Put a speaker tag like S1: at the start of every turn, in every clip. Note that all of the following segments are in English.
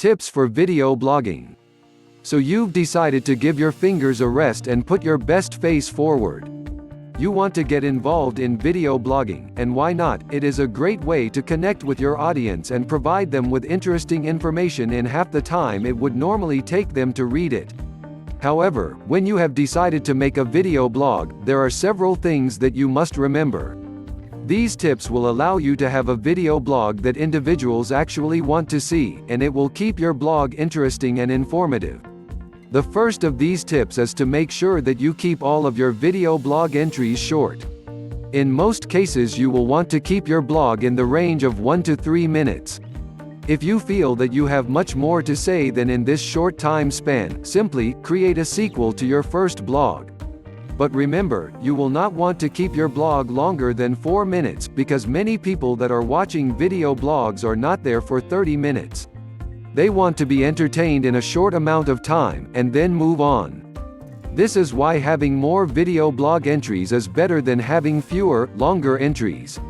S1: Tips for video blogging. So you've decided to give your fingers a rest and put your best face forward. You want to get involved in video blogging, and why not? It is a great way to connect with your audience and provide them with interesting information in half the time it would normally take them to read it. However, when you have decided to make a video blog, there are several things that you must remember. These tips will allow you to have a video blog that individuals actually want to see, and it will keep your blog interesting and informative. The first of these tips is to make sure that you keep all of your video blog entries short. In most cases, you will want to keep your blog in the range of 1 to 3 minutes. If you feel that you have much more to say than in this short time span, simply create a sequel to your first blog. But remember, you will not want to keep your blog longer than 4 minutes, because many people that are watching video blogs are not there for 30 minutes. They want to be entertained in a short amount of time, and then move on. This is why having more video blog entries is better than having fewer, longer entries.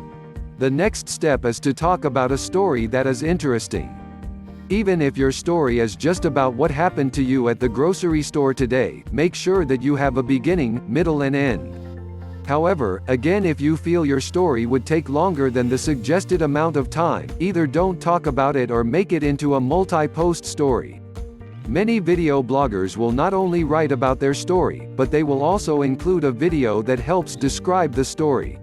S1: The next step is to talk about a story that is interesting. Even if your story is just about what happened to you at the grocery store today, make sure that you have a beginning, middle and end. However, again, if you feel your story would take longer than the suggested amount of time, either don't talk about it or make it into a multi-post story. Many video bloggers will not only write about their story, but they will also include a video that helps describe the story.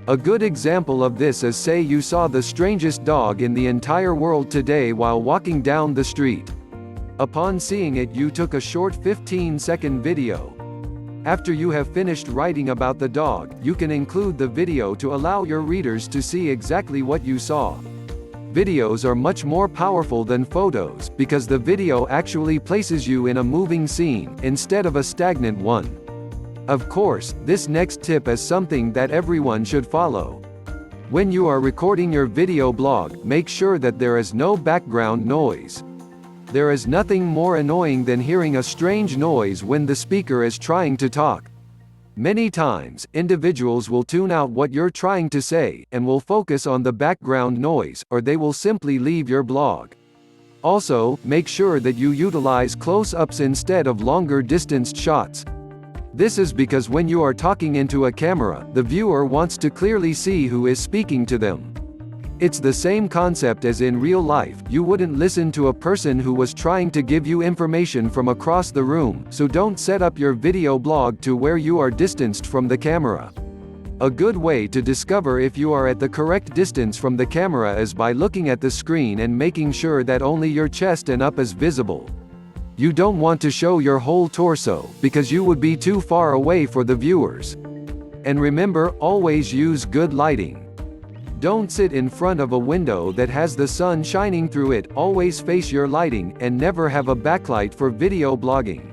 S1: A good example of this is, say you saw the strangest dog in the entire world today while walking down the street. Upon seeing it, you took a short 15-second video. After you have finished writing about the dog, you can include the video to allow your readers to see exactly what you saw. Videos are much more powerful than photos, because the video actually places you in a moving scene, instead of a stagnant one. Of course, this next tip is something that everyone should follow. When you are recording your video blog, make sure that there is no background noise. There is nothing more annoying than hearing a strange noise when the speaker is trying to talk. Many times, individuals will tune out what you're trying to say, and will focus on the background noise, or they will simply leave your blog. Also, make sure that you utilize close-ups instead of longer distanced shots. This is because when you are talking into a camera, the viewer wants to clearly see who is speaking to them. It's the same concept as in real life. You wouldn't listen to a person who was trying to give you information from across the room, so don't set up your video blog to where you are distanced from the camera. A good way to discover if you are at the correct distance from the camera is by looking at the screen and making sure that only your chest and up is visible. You don't want to show your whole torso, because you would be too far away for the viewers. And remember, always use good lighting. Don't sit in front of a window that has the sun shining through it. Always face your lighting, and never have a backlight for video blogging.